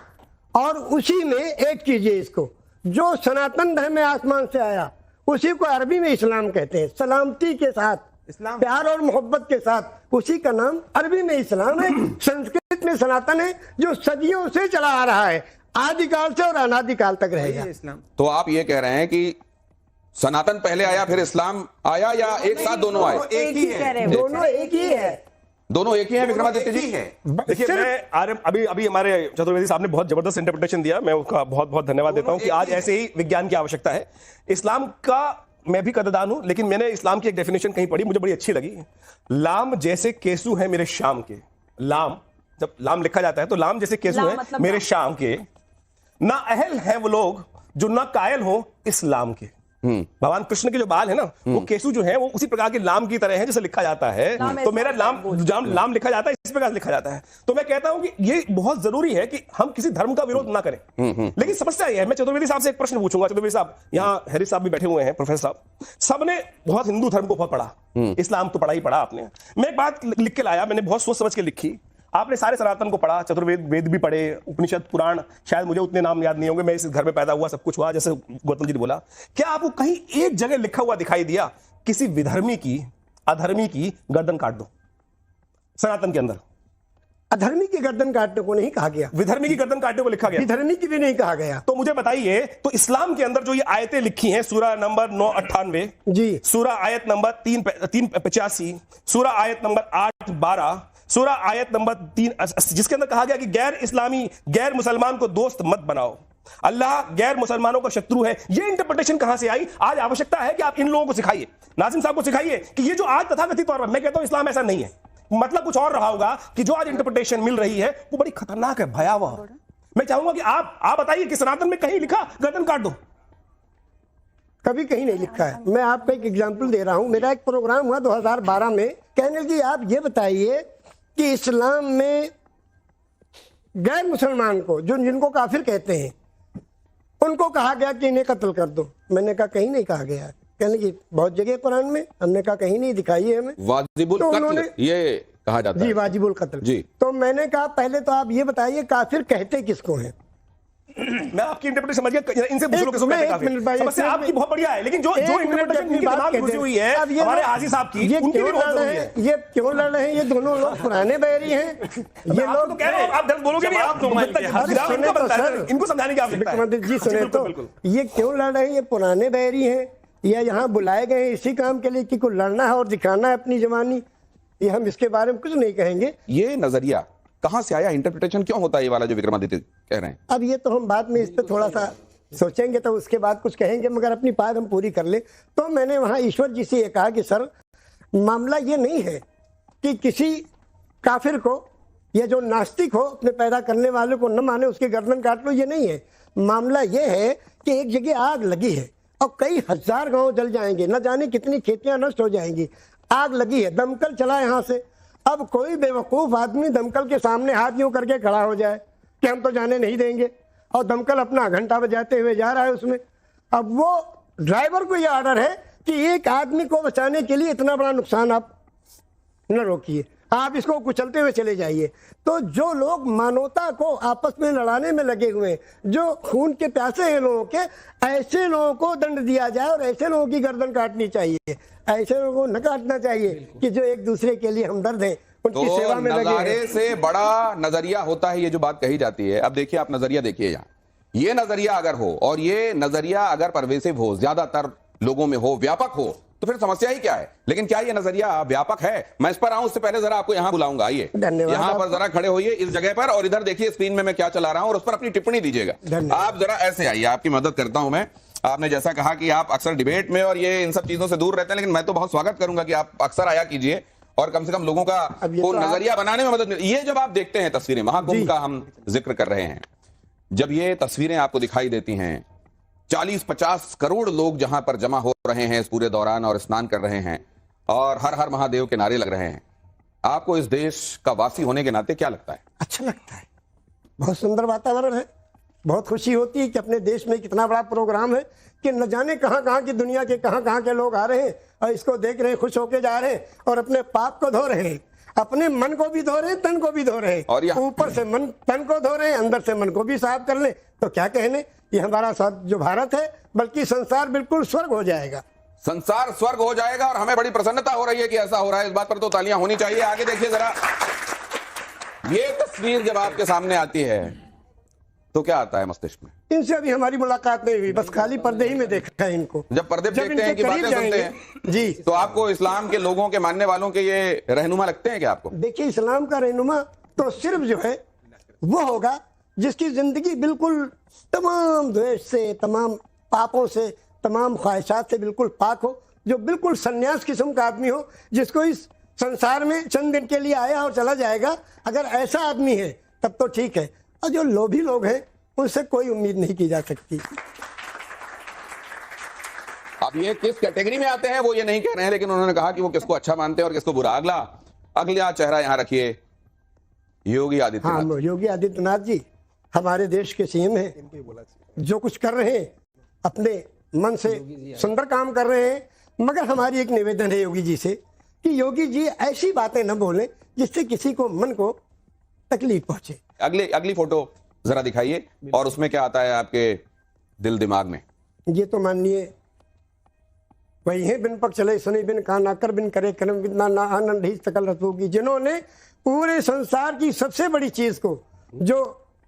और उसी में एक कीजिए इसको, जो सनातन धर्म में आसमान से आया उसी को अरबी में इस्लाम कहते हैं, सलामती के साथ, इस्लाम, प्यार और मोहब्बत के साथ, उसी का नाम अरबी में इस्लाम है। संस्कृत में सनातन है, जो सदियों से चला आ रहा है, आदिकाल से और अनादिकाल तक रहेगा इस्लाम। तो आप ये कह रहे हैं कि सनातन पहले आया फिर इस्लाम आया, या एक साथ दोनों आए? एक ही है, दोनों एक ही है, दोनों एक ही हैं विक्रमादित्य जी। देखिए, मैं अभी हमारे चतुर्वेदी साहब ने बहुत जबरदस्त इंटरप्रिटेशन दिया, मैं उसका बहुत बहुत धन्यवाद देता हूं कि आज ऐसे ही विज्ञान की आवश्यकता है। इस्लाम का मैं भी कदरदान हूं, लेकिन मैंने इस्लाम की एक डेफिनेशन कहीं पढ़ी, मुझे बड़ी अच्छी लगी। लाम जैसे केसु है मेरे शाम के, लाम जब लाम लिखा जाता है तो लाम जैसे केसु है मतलब मेरे शाम के, ना अहल है वो लोग जो ना कायल हो इस्लाम के। भगवान कृष्ण के जो बाल है ना, वो केसु जो है वो उसी प्रकार के लाम की तरह है जैसे लिखा जाता है। तो मेरा लाम लिखा जाता है इस प्रकार लिखा जाता है। तो मैं कहता हूं कि ये बहुत जरूरी है कि हम किसी धर्म का विरोध ना करें। लेकिन समस्या यह है, मैं चतुर्वेदी साहब से एक प्रश्न पूछूंगा। चतुर्वेदी साहब, यहाँ हैरिस साहब भी बैठे हुए हैं, प्रोफेसर साहब, सबने बहुत हिंदू धर्म को बहुत पढ़ा, इस्लाम तो पढ़ा ही पढ़ा आपने। मैं एक बात लिख के लाया, मैंने बहुत सोच समझ के लिखी। आपने सारे सनातन को पढ़ा, चतुर्वेद वेद भी पढ़े, उपनिषद पुराण, शायद मुझे उतने नाम याद नहीं होंगे, मैं इस घर में पैदा हुआ, सब कुछ हुआ जैसे गौतम जी ने बोला। क्या आपको कहीं एक जगह लिखा हुआ दिखाई दिया किसी विधर्मी की अधर्मी की गर्दन काट दो? सनातन के अंदर अधर्मी की गर्दन काटने को नहीं कहा गया, विधर्मी की गर्दन काटने को लिखा गया, विधर्मी की भी नहीं कहा गया। तो मुझे बताइए, तो इस्लाम के अंदर जो ये आयतें लिखी हैं, सूरा नंबर 998 जी, सूरा आयत नंबर 385, सूरा आयत नंबर 812, सूरा आयत नंबर 3, जिसके अंदर कहा गया कि गैर इस्लामी गैर मुसलमान को दोस्त मत बनाओ, अल्लाह गैर मुसलमानों का शत्रु है। ये इंटरप्रिटेशन कहां से आई? आज आवश्यकता है कि आप इन लोगों को सिखाइए, नाजिम साहब को सिखाइए कि ये जो आज तथाकथित तौर पर, मैं कहता हूं इस्लाम ऐसा नहीं है, मतलब कुछ और रहा होगा, कि जो आज इंटरप्रिटेशन मिल रही है वो बड़ी खतरनाक है, भयावह। मैं चाहूंगा कि आप बताइए कि सनातन में कहीं लिखा गर्दन काट दो? कभी कहीं नहीं लिखा है। मैं आपको एक एग्जांपल दे रहा हूं। मेरा एक प्रोग्राम हुआ 2012 में, कहने की आप ये बताइए कि इस्लाम में गैर मुसलमान को, जो जिनको काफिर कहते हैं, उनको कहा गया कि इन्हें कत्ल कर दो। मैंने कहा कहीं नहीं कहा गया। कहने की बहुत जगह कुरान में, हमने कहा कहीं नहीं दिखाई है हमें। वाजिबुल कत्ल ये कहा जाता है जी, वाजिबुल कत्ल जी। तो मैंने कहा पहले तो आप ये बताइए काफिर कहते किसको हैं? मैं आपकी इंटरप्रिटेशन समझ गया, इनसे बुजुर्गों को कहते हैं। समस्या आपकी बहुत बढ़िया है, लेकिन जो इंटरप्रिटेशन इनके दिमाग में घुसी हुई है हमारे हाजी साहब की, उनकी भी बहुत जरूरी है। ये क्यों लड़ रहे हैं? ये दोनों लोग पुराने बैरी हैं। ये लोग तो कह रहे हो, आप दर्द बोलोगे नहीं, आप इनको समझाने की आवश्यकता है। जी सुने तो, ये क्यों लड़ रहे हैं? ये पुराने बैरी हैं, ये यहाँ बुलाए गए हैं इसी काम के लिए कि कुछ लड़ना है और दिखाना है अपनी जवानी। ये हम इसके बारे में कुछ नहीं कहेंगे। ये नजरिया कहां से आया? इंटरप्रिटेशन क्यों होता है ये वाला जो विक्रमादित्य कह रहे हैं? अब ये तो हम बाद में इस पे थोड़ा सा सोचेंगे, तो उसके बाद कुछ कहेंगे, मगर अपनी बात हम पूरी कर ले। तो मैंने वहां ईश्वर जी से ये कहा कि सर, मामला ये नहीं है कि किसी काफिर को या जो नास्तिक हो, अपने पैदा करने वाले को न माने उसकी गर्दन काट लो, ये नहीं है। मामला ये है कि एक जगह आग लगी है और कई हजार गांव जल जाएंगे, न जाने कितनी खेतियां नष्ट हो जाएंगी। आग लगी है, दमकल चला यहाँ से। अब कोई बेवकूफ आदमी दमकल के सामने हाथ यूं करके खड़ा हो जाए कि हम तो जाने नहीं देंगे, और दमकल अपना घंटा बजाते हुए जा रहा है उसमें। अब वो ड्राइवर को ये ऑर्डर है कि एक आदमी को बचाने के लिए इतना बड़ा नुकसान आप न रोकिए, आप इसको कुचलते हुए चले जाइए। तो जो लोग मानवता को आपस में लड़ाने में लगे हुए, जो खून के प्यासे हैं लोगों के, ऐसे लोगों को दंड दिया जाए और ऐसे लोगों की गर्दन काटनी चाहिए। ऐसे लोगों को न काटना चाहिए कि जो एक दूसरे के लिए हमदर्द हैं, उनकी तो सेवा में लगे हैं। नजारे से बड़ा नजरिया होता है ये जो बात कही जाती है। अब देखिए, आप नजरिया देखिए, यहाँ ये नजरिया अगर हो और ये नजरिया अगर परवेसिव हो, ज्यादातर लोगों में हो, व्यापक हो, तो फिर समस्या ही क्या है? लेकिन क्या ये नजरिया व्यापक है? मैं इस पर आऊं, उससे पहले जरा आपको यहां बुलाऊंगा। आइए यहां पर जरा खड़े होइए इस जगह पर, और इधर देखिए स्क्रीन में मैं क्या चला रहा हूं और उस पर अपनी टिप्पणी दीजिएगा। आप जरा ऐसे आइए, आपकी मदद करता हूं मैं। आपने जैसा कहा कि आप अक्सर डिबेट में और ये इन सब चीजों से दूर रहते हैं, लेकिन मैं तो बहुत स्वागत करूंगा कि आप अक्सर आया कीजिए और कम से कम लोगों का को नजरिया बनाने में मदद मिले। ये जब आप देखते हैं तस्वीरें, महाकुंभ का हम जिक्र कर रहे हैं, जब ये तस्वीरें आपको दिखाई देती हैं, 40-50 करोड़ लोग जहां पर जमा हो रहे हैं इस पूरे दौरान और स्नान कर रहे हैं और हर हर महादेव के नारे लग रहे हैं, आपको इस देश का वासी होने के नाते क्या लगता है? अच्छा लगता है, बहुत सुंदर वातावरण है, बहुत खुशी होती है कि अपने देश में कितना बड़ा प्रोग्राम है कि न जाने कहां कहां की दुनिया के कहां कहां के लोग आ रहे हैं और इसको देख रहे हैं, खुश होके जा रहे हैं और अपने पाप को धो रहे हैं। अपने मन को भी धो रहे तन को भी धो रहे और ऊपर से मन तन को धो रहे अंदर से मन को भी साफ कर ले तो क्या कहने ये हमारा जो भारत है बल्कि संसार बिल्कुल स्वर्ग हो जाएगा। संसार स्वर्ग हो जाएगा और हमें बड़ी प्रसन्नता हो रही है कि ऐसा हो रहा है। इस बात पर तो तालियां होनी चाहिए। आगे देखिए जरा, ये तस्वीर जब आपके सामने आती है तो क्या आता है मस्तिष्क में? इनसे अभी हमारी मुलाकात नहीं हुई, बस खाली पर्दे ही में देखा है इनको। जब पर्दे पे देखते हैं कि बातें सुनते हैं जी, तो आपको इस्लाम के लोगों के मानने वालों के ये रहनुमा लगते हैं क्या आपको? देखिए, इस्लाम का रहनुमा तो सिर्फ जो है वो होगा जिसकी जिंदगी बिल्कुल तमाम द्वेष से, तमाम पापों से, तमाम ख्वाहिशात से बिल्कुल पाक हो, जो बिल्कुल सन्यास किस्म का आदमी हो, जिसको इस संसार में चंद दिन के लिए आया और चला जाएगा। अगर ऐसा आदमी है तब तो ठीक है, और जो लोभी लोग हैं उनसे कोई उम्मीद नहीं की जा सकती। अब ये किस कैटेगरी में आते हैं वो ये नहीं कह रहे हैं, लेकिन उन्होंने कहा कि वो किसको अच्छा मानते हैं और किसको बुरा। अगला चेहरा यहां रखिए, योगी आदित्यनाथ। हाँ, योगी आदित्यनाथ जी हमारे देश के सीएम हैं, जो कुछ कर रहे हैं अपने मन से सुंदर काम कर रहे हैं। मगर हमारी एक निवेदन है योगी जी से कि योगी जी ऐसी बातें न बोलें जिससे किसी को मन को तकलीफ पहुंचे। अगली फोटो जरा दिखाइए, और उसमें क्या आता है आपके दिल दिमाग में? ये तो माननीय वही है, बिन पक चले सुनी बिन कान आकर बिन करे कर्म बिना ना आनंद ही सकल रतों की, जिन्होंने पूरे संसार की सबसे बड़ी चीज को, जो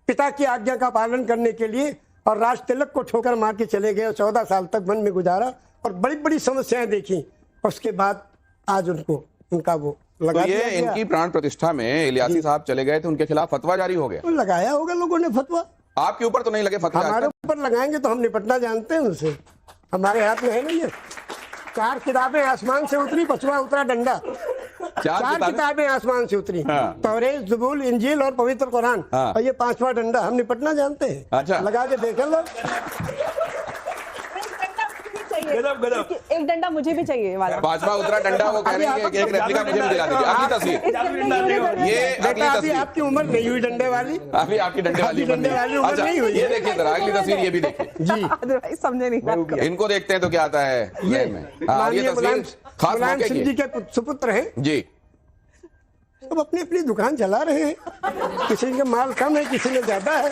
पिता की आज्ञा का पालन करने के लिए और राज तिलक को ठोकर मार के चले गए और 14 साल तक वन में गुजारा और बड़ी बड़ी समस्याएं देखी, उसके बाद आज उनका वो लगा तो ये इनकी प्राण प्रतिष्ठा में इलियासी साहब चले गए थे, उनके खिलाफ फतवा जारी हो गया। तो लगाया होगा लोगों ने फतवा, आपके ऊपर तो नहीं लगे फतवा? हमारे ऊपर लगाएंगे तो हम निपटना जानते हैं उनसे, हमारे हाथ में है नहीं। ये 4 किताबें आसमान से उतरी, 5वां उतरा डंडा। 4 किताबें आसमान से उतरी, तौरेत, ज़बूर, इंजील और पवित्र कुरान, और ये 5वां डंडा। हम निपटना जानते हैं। अच्छा, लगा के देख लो। एक डंडा मुझे भी चाहिए वाला। 5वां उतरा डंडा, वो कह रहे हैं कि एक रेप्लिका मुझे भी दिला दीजिए। अगली तस्वीर, ये अगली तस्वीर। आपकी उम्र नहीं हुई डंडे वाली, अभी आपकी डंडे वाली उम्र अच्छा, नहीं हुई। ये देखिए जरा अगली तस्वीर, ये भी देखिए जी, समझे नहीं। इनको देखते हैं तो क्या आता है ये में? ये तस्वीर खास मौके सिंह जी की के सुपुत्र हैं जी। सब अपनी अपनी दुकान चला रहे हैं, किसी के माल कम है, किसी में ज्यादा है।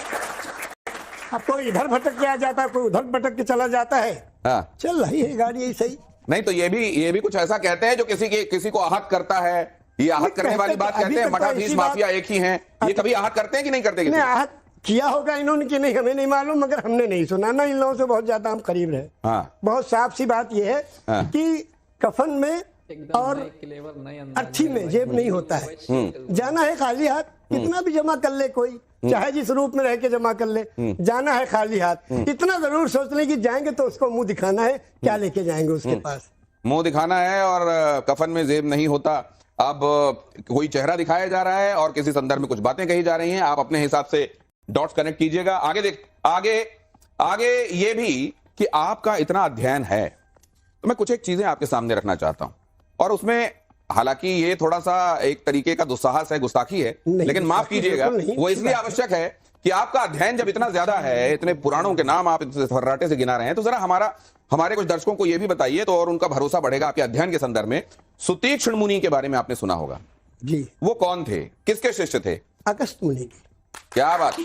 अब कोई इधर भटक के आ जाता है, कोई उधर भटक के चला जाता है। हाँ, चल रही है गाड़ी यही सही। नहीं तो ये भी कुछ ऐसा कहते हैं जो किसी को आहत करता है। ये आहत करने वाली बात कहते हैं, मठाधीश माफिया एक ही हैं। ये कभी आहत करते हैं कि नहीं करते? आहत किया होगा इन्होंने कि नहीं हमें नहीं मालूम, मगर हमने नहीं सुना ना, इन लोगों से बहुत ज्यादा हम करीब रहे। हाँ, बहुत साफ सी बात यह है कि कफन में और अर्थी में जेब नहीं होता है। जाना है खाली हाथ, कितना भी जमा कर ले कोई, चाहे जिस रूप में रह के जमा कर ले, जाना है खाली हाथ। इतना जरूर सोच ले कि जाएंगे तो उसको मुंह दिखाना है, क्या लेके जाएंगे उसके पास। मुंह दिखाना है और कफन में जेब नहीं होता। अब कोई चेहरा दिखाया जा रहा है और किसी संदर्भ में कुछ बातें कही जा रही हैं। आप अपने हिसाब से डॉट्स कनेक्ट कीजिएगा। आगे ये भी कि आपका इतना अध्ययन है, तो मैं कुछ एक चीजें आपके सामने रखना चाहता हूं, और उसमें हालांकि ये थोड़ा सा एक तरीके का दुस्साहस है, गुस्ताखी है, लेकिन माफ कीजिएगा, वो इसलिए आवश्यक है कि आपका अध्ययन जब इतना ज्यादा है, इतने पुराणों के नाम आप फर्राटे से गिना रहे हैं, तो जरा हमारे कुछ दर्शकों को यह भी बताइए, तो और उनका भरोसा बढ़ेगा आपके अध्ययन के संदर्भ में। सुतीक्ष्ण मुनि के बारे में आपने सुना होगा जी, वो कौन थे, किसके शिष्य थे? अगस्त मुनि की। क्या बात,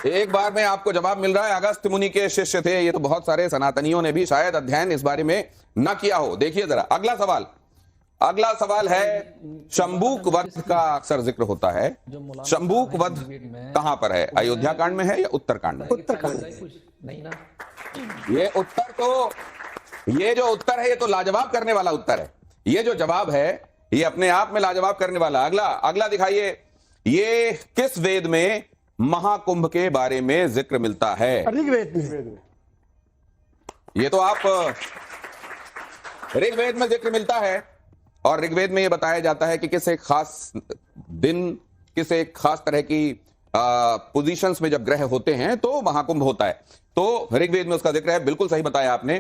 एक बार में आपको जवाब मिल रहा है, अगस्त मुनि के शिष्य थे। ये तो बहुत सारे सनातनियों ने भी शायद अध्ययन इस बारे में न किया हो। देखिए जरा अगला सवाल है, शंबूक वध का अक्सर जिक्र होता है। शंबूक वध कहां पर है? अयोध्या कांड में है या उत्तरकांड में? उत्तरकांड नहीं ना, ये जो उत्तर है ये तो लाजवाब करने वाला उत्तर है। ये जो जवाब है ये अपने आप में लाजवाब करने वाला। अगला दिखाइए, ये किस वेद में महाकुंभ के बारे में जिक्र मिलता है? ऋग्वेद में। ये तो आप ऋग्वेद में जिक्र मिलता है, और ऋग्वेद में यह बताया जाता है कि किस एक खास दिन, किस एक खास तरह की पोजीशंस में जब ग्रह होते हैं तो महाकुंभ होता है। तो ऋग्वेद में उसका जिक्र है। बिल्कुल सही बताया आपने।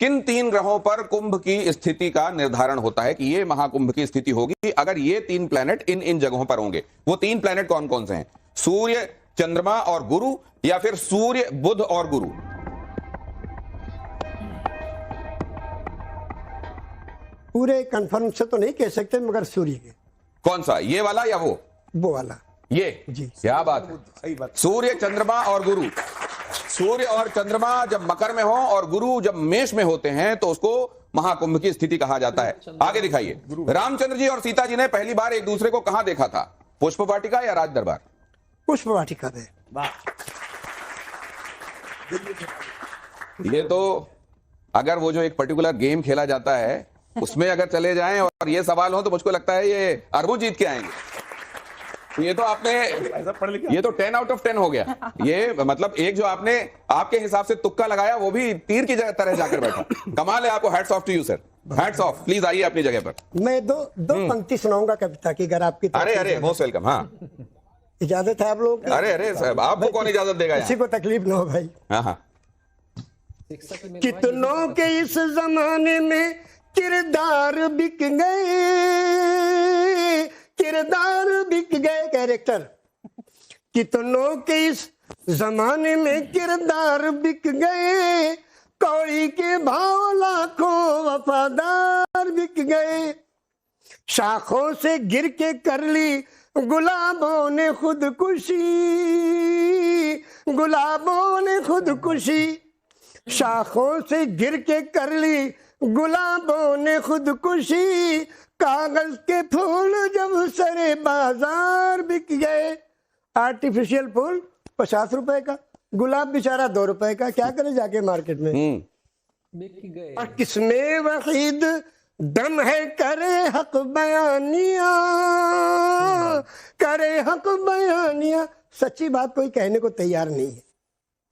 किन 3 ग्रहों पर कुंभ की स्थिति का निर्धारण होता है कि ये महाकुंभ की स्थिति होगी अगर ये 3 प्लैनेट इन जगहों पर होंगे? वो 3 प्लैनेट कौन कौन से हैं? सूर्य, चंद्रमा और गुरु, या फिर सूर्य, बुध और गुरु? पूरे कंफर्म से तो नहीं कह सकते, मगर सूर्य के। कौन सा, ये वाला या वो वाला? ये जी। क्या बात है, सही बात। सूर्य चंद्रमा और गुरु, सूर्य और चंद्रमा जब मकर में हो और गुरु जब मेष में होते हैं तो उसको महाकुंभ की स्थिति कहा जाता है। आगे दिखाइए। रामचंद्र जी और सीता जी ने पहली बार एक दूसरे को कहां देखा था, पुष्प वाटिका या राज दरबार? पुष्प वाटिका में। ये तो अगर वो जो एक पर्टिकुलर गेम खेला जाता है उसमें अगर चले जाएं और ये सवाल हो तो मुझको लगता है ये अरबों जीत के आएंगे। ये तो आपने, ये तो 10 आउट ऑफ 10 हो गया। ये मतलब एक जो आपने आपके हिसाब से तुक्का लगाया वो भी तीर की तरह जाकर बैठा। कमाल है, आपको hats off to you sir, hats off. Please आइए अपनी जगह पर। मैं दो पंक्ति सुनाऊंगा कविता की, अगर आपकी अरे मोस्ट वेलकम। हाँ इजाजत है आप लोग? अरे साहब, आपको कौन इजाजत देगा? किसी को तकलीफ ना हो भाई। हाँ। कितनों के इस जमाने में किरदार बिक गए, किरदार बिक गए, कैरेक्टर। कितनों के इस जमाने में किरदार बिक गए, कौड़ी के भाव लाखों वफादार बिक गए। शाखों से गिर के कर ली गुलाबों ने खुदकुशी, गुलाबों ने खुदकुशी। शाखों से गिर के कर ली गुलाबों ने खुदकुशी, कागज के फूल जब सरे बाजार बिक गए। आर्टिफिशियल फूल 50 रुपए का, गुलाब बेचारा 2 रुपए का, क्या करे जाके मार्केट में। बिक गए। और किसमें वहीद दम है करे हक बयानिया, करे हक बयानिया। सच्ची बात कोई कहने को तैयार नहीं है,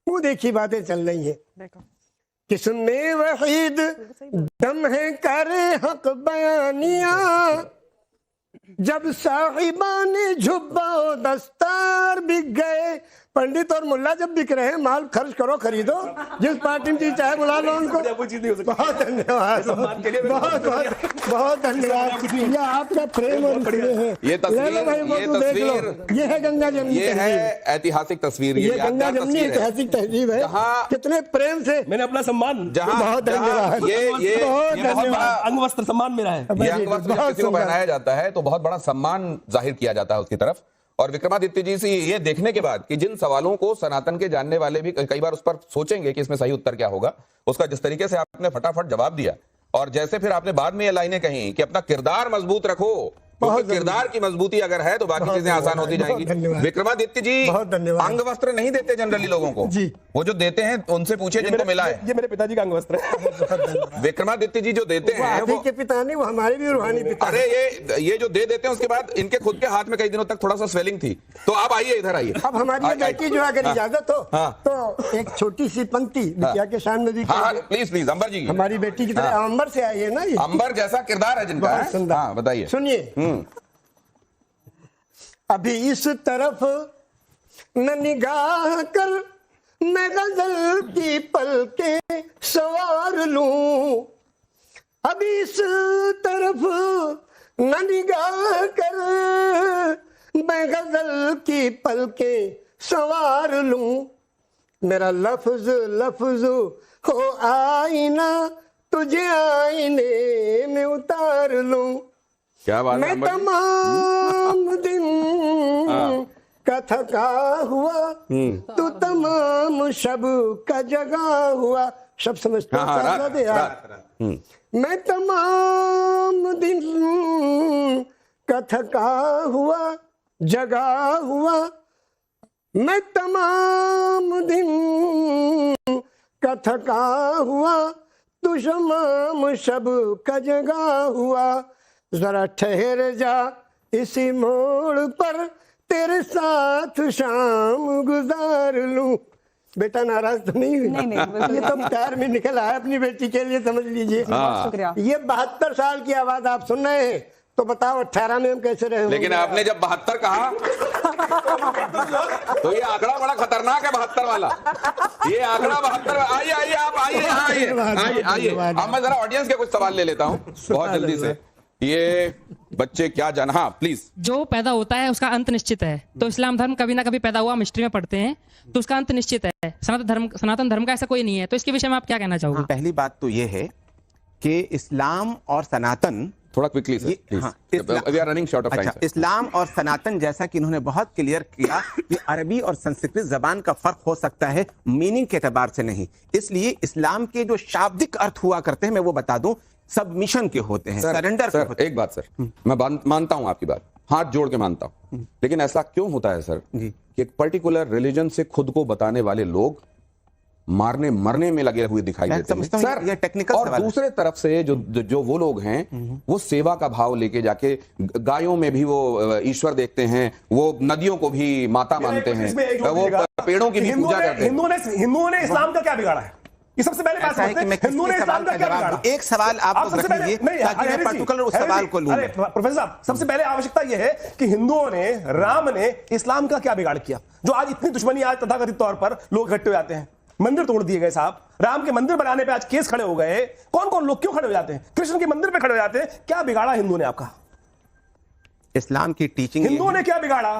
वो देखी बातें चल रही है। किसमें वहीद दम है करे हक बयानिया, जब साहिबाने झुब्बा दस्तार बिक गए। पंडित और मुल्ला जब बिक रहे हैं, माल खर्च करो, खरीदो, जिस पार्टी में चाहे बुला लो उनको। बहुत धन्यवाद, बहुत धन्यवाद। ये आपका प्रेम और स्नेह है। ये तस्वीर, ये है गंगा जमनी, ये है ऐतिहासिक तस्वीर, ये गंगा जमनी ऐतिहासिक तहजीब है। कितने प्रेम से मैंने अपना सम्मान, बहुत धन्यवाद, ये बहुत बड़ा अंग वस्त्र सम्मान मेरा है। ये अंग वस्त्र जब किसी को पहनाया जाता है तो बहुत बड़ा सम्मान जाहिर किया जाता है उसकी तरफ। और विक्रमादित्य जी से ये देखने के बाद कि जिन सवालों को सनातन के जानने वाले भी कई बार उस पर सोचेंगे कि इसमें सही उत्तर क्या होगा, उसका जिस तरीके से आपने फटाफट जवाब दिया और जैसे फिर आपने बाद में ये लाइनें कही कि अपना किरदार मजबूत रखो, क्योंकि किरदार की मजबूती अगर है तो बाकी चीजें आसान होती जाएंगी। विक्रमादित्य जी अंग वस्त्र नहीं देते जनरली लोगों को जी, वो जो देते हैं उनसे पूछे जिनको मिला है। ये मेरे पिताजी का अंग वस्त्र है। विक्रमादित्य जी जो देते हैं वो के पिता नहीं, वो हमारे भी रूहानी पिता। अरे ये जो दे देते हैं उसके बाद इनके खुद के हाथ में कई दिनों तक थोड़ा सा स्वेलिंग थी। तो आप आइए, इधर आइए। अब हमारी बेटी जो अगर इजाजत हो तो एक छोटी सी पंक्ति बिटिया के सामने भी। प्लीज अंबर जी, हमारी बेटी की तरह अंबर से आई है ना, ये अंबर जैसा किरदार है जिनका। बताइए, सुनिए। अभी इस तरफ न निगाह कर मैं गजल की पलके सवार लूं, अभी इस तरफ न निगाह कर मैं गजल की पलके सवार लूं। मेरा लफ्ज लफ्ज हो आईना, तुझे आईने में उतार लूं। क्या बात है। मैं तमाम दिन का थका हुआ, तू तमाम शब का जगा हुआ। शब समझते हो? मैं तमाम दिन का थका हुआ, जगा हुआ, मैं तमाम दिन का थका हुआ, तू तमाम शब का जगा हुआ। जरा ठहर जा इसी मोड़ पर, तेरे साथ शाम गुजार लूं। बेटा नाराज तो नहीं हुई? नहीं, ये तो प्यार में निकल आया अपनी बेटी के लिए, समझ लीजिए। शुक्रिया। ये 72 साल की आवाज आप सुन रहे हैं, तो बताओ 18 में हम कैसे रहे। लेकिन आपने जब 72 कहा तो ये आंकड़ा बड़ा खतरनाक है, 72 वाला। ये आंकड़ा 72। आइए आइए, आप आइए, आइए। अब मैं जरा ऑडियंस के कुछ सवाल ले लेता हूँ बहुत जल्दी से। ये बच्चे क्या जाना। हाँ प्लीज। जो पैदा होता है उसका अंत निश्चित है, तो इस्लाम धर्म कभी ना कभी पैदा हुआ, हिस्ट्री में पढ़ते हैं, तो उसका अंत निश्चित है। सनातन धर्म का ऐसा कोई नहीं है, तो इसके विषय में आप क्या कहना चाहोगे? पहली बात तो ये है कि इस्लाम और सनातन, थोड़ा क्विकली सर, हाँ, we are running short of time. अच्छा, इस्लाम और सनातन जैसा कि इन्होंने बहुत क्लियर किया कि अरबी और संस्कृत जबान का फर्क हो सकता है, मीनिंग के एतबार से नहीं। इसलिए इस्लाम के जो शाब्दिक अर्थ हुआ करते हैं, मैं वो बता दूं, सबमिशन के होते हैं, सरेंडर के होते हैं। एक बात सर, मैं मानता हूं आपकी बात, हाथ जोड़ के मानता हूं, लेकिन ऐसा क्यों होता है सर कि एक पर्टिकुलर रिलीजन से खुद को बताने वाले लोग मारने मरने में लगे हुए दिखाई देते हैं सर, ये टेक्निकल और दूसरे तरफ से जो वो लोग हैं वो सेवा का भाव लेके जाके गायों में भी वो ईश्वर देखते हैं, वो नदियों को भी माता मानते हैं, वो पेड़ों की भी पूजा करते हैं। हिंदुओं ने इस्लाम का क्या बिगाड़ा है? ये सबसे पहले बात है कि हिंदुओं ने इस्लाम का क्या बिगाड़ा? एक सवाल आप रखिए ताकि मैं पर्टिकुलर उस सवाल को लूं। प्रोफेसर साहब, सबसे पहले आवश्यकता यह है कि हिंदुओं ने, राम ने इस्लाम का क्या बिगाड़ किया जो आज इतनी दुश्मनी, आज तथाकथित तौर पर लोग इकट्ठे हो जाते हैं, मंदिर तोड़ दिए गए साहब, राम के मंदिर बनाने पे आज केस खड़े हो गए, कौन कौन लोग क्यों खड़े हो जाते हैं? कृष्ण के मंदिर पे खड़े हो जाते हैं, क्या बिगाड़ा हिंदुओं ने आपका? इस्लाम की टीचिंग, हिंदुओं ने क्या बिगाड़ा?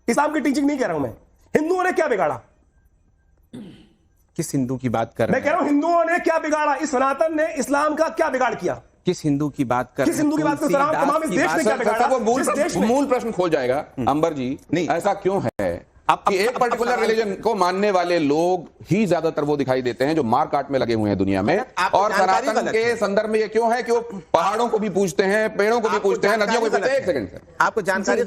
इस्लाम की टीचिंग नहीं कह रहा हूं मैं, हिंदुओं ने क्या बिगाड़ा? किस हिंदू की बात कर रहे हैं? मैं कह रहा हूं हिंदुओं ने क्या बिगाड़ा? इस सनातन ने इस्लाम का क्या बिगाड़ किया? किस हिंदू की बात कर रहे हैं? किस हिंदू की बात कर रहे हैं? तमाम इस देश ने क्या बिगाड़ा? वो मूल प्रश्न खोल जाएगा अंबर जी, नहीं ऐसा क्यों है कि एक पर्टिकुलर रिलीजन को मानने वाले लोग ही ज्यादातर वो दिखाई देते हैं जो मार काट में लगे हुए हैं दुनिया में, और सनातन के संदर्भ में ये क्यों है कि वो पहाड़ों को भी पूछते हैं, पेड़ों को भी पूछते हैं, नदियों को भी पूछते हैं? एक सेकंड सर, आपको जानकारी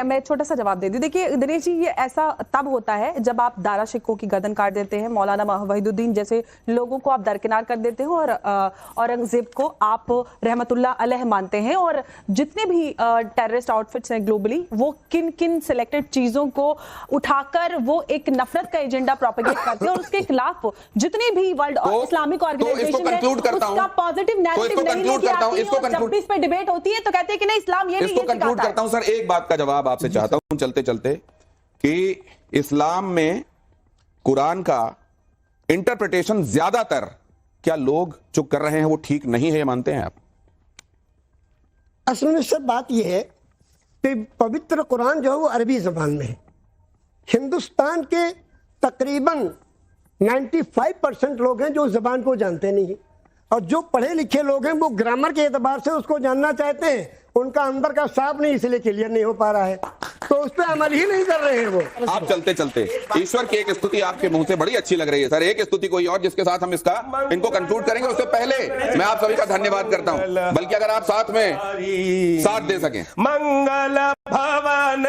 मैं छोटा सा जवाब दे दूं। देखिए दिनेश जी, ये ऐसा तब होता है जब आप दारा शिकों की गर्दन काट देते हैं, मौलाना वहीदुद्दीन जैसे लोगों को आप दरकिनार कर देते हो, और औरंगजेब को आप रहमतुल्लाह अलैह मानते हैं, और जितने भी टेररिस्ट आउटफिट्स हैं ग्लोबली, वो किन किन सिलेक्टेड चीजों को उठाकर वो एक नफरत का एजेंडा प्रोपेगेट करते हैं, और उसके खिलाफ जितनी भी वर्ल्ड और इस्लामिक ऑर्गेनाइजेशन है उसका पॉजिटिव नैरेटिव नहीं लेके आती है, और जब भी इस पे डिबेट होती है तो कहते हैं कि नहीं इस्लाम ये भी इसको कंक्लूड करता हूं सर। एक बात का जवाब आपसे चाहता हूं चलते चलते कि इस्लाम में कुरान का इंटरप्रिटेशन ज्यादातर क्या लोग जो कर रहे हैं वो ठीक नहीं है, ये मानते हैं आप? असल में सब बात यह है कि पवित्र कुरान जो है वो अरबी जबान में है। हिंदुस्तान के तकरीबन 95% लोग हैं जो जबान को जानते नहीं, और जो पढ़े लिखे लोग हैं वो ग्रामर के एतबार से उसको जानना चाहते हैं, उनका अंदर का साफ नहीं, इसलिए क्लियर नहीं हो पा रहा है, तो उस पर अमल ही नहीं कर रहे हैं वो। आप चलते चलते ईश्वर की एक स्तुति आपके मुंह से बड़ी अच्छी लग रही है सर, एक स्तुति कोई और जिसके साथ हम इनको कंक्लूड करेंगे। उससे पहले मैं आप सभी का धन्यवाद करता हूं, बल्कि अगर आप साथ में साथ दे सकें। मंगल भवन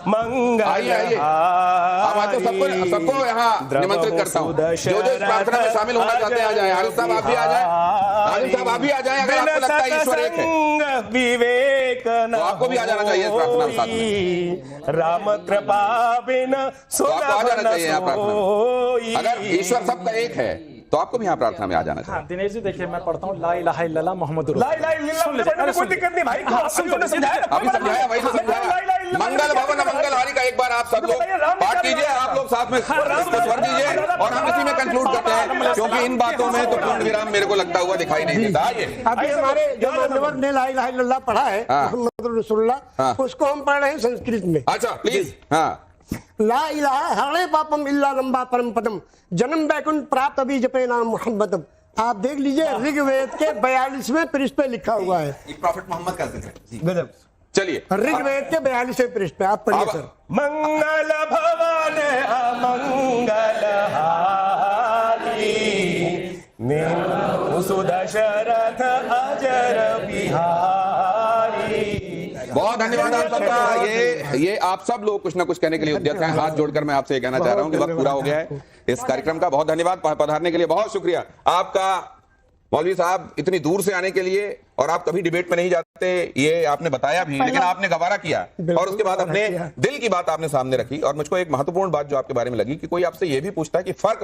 मंगल, आइए आप सबको यहाँ निमंत्रित करता हूँ, जो इस प्रार्थना में शामिल होना चाहते हैं आ जाए। आरिफ साहब आप भी आ जाए, आरिफ साहब आप भी आ जाए, अगर आपको लगता है ईश्वर एक है विवेक तो आपको भी आ जाना चाहिए इस प्रार्थना में साथ में। राम कृपा बिन तो आपको आ जाना चाहिए यहाँ प्रार्थना। अगर ईश्वर सबका एक है तो आपको भी यहाँ प्रार्थना में आ जाना चाहिए। दिनेश जी देखिए, मैं पढ़ता हूँ ला इलाहा इल्लल्लाह मुहम्मद ला इलाहा इल्लल्लाह, कोई दिक्कत नहीं भाई, अभी समझाया, वही तो समझाया। मंगल भवन मंगलहारी का एक बार आप सब लोग पाठ कीजिए, आप लोग साथ में इसको स्वर दीजिए, और हम इसी में कंक्लूड करते हैं, क्योंकि इन बातों में तो पूर्ण विराम मेरे को लगता हुआ दिखाई नहीं देता। आइए, अभी हमारे जो मान्यवर ने ला इलाहा इल्लल्लाह पढ़ा है, मुहम्मद रसूलुल्लाह, उसको हम पढ़ रहे हैं संस्कृत में। अच्छा प्लीज। हाँ, ला इलाहा हरे पापम इल्ला लंबा परम पदम जन्म बैकुंठ प्राप्त अभी जपे नाम मोहम्मदम। आप देख लीजिए ऋग्वेद के 42वें पृष्ठ पे लिखा हुआ है, प्रॉफिट मोहम्मद का जिक्र है। चलिए ऋग्वेद के 42वें पृष्ठ पे आप पढ़िए सर। मंगल भवन अमंगल सुदशरथ अजर बिहारी। बहुत धन्यवाद आप सबका। ये आप सब लोग कुछ ना कुछ कहने के लिए उद्यत हैं। हाथ जोड़कर मैं आपसे कहना चाह रहा हूं कि वक्त पूरा हो गया है इस कार्यक्रम का। बहुत धन्यवाद, पधारने के लिए बहुत शुक्रिया आपका मौलवी साहब, इतनी दूर से आने के लिए। और आप कभी डिबेट में नहीं जाते, ये आपने बताया भी, लेकिन आपने गवारा किया और उसके बाद अपने दिल की बात आपने सामने रखी। और मुझको एक महत्वपूर्ण बात जो आपके बारे में लगी कि कोई आपसे ये भी पूछता है कि फर्क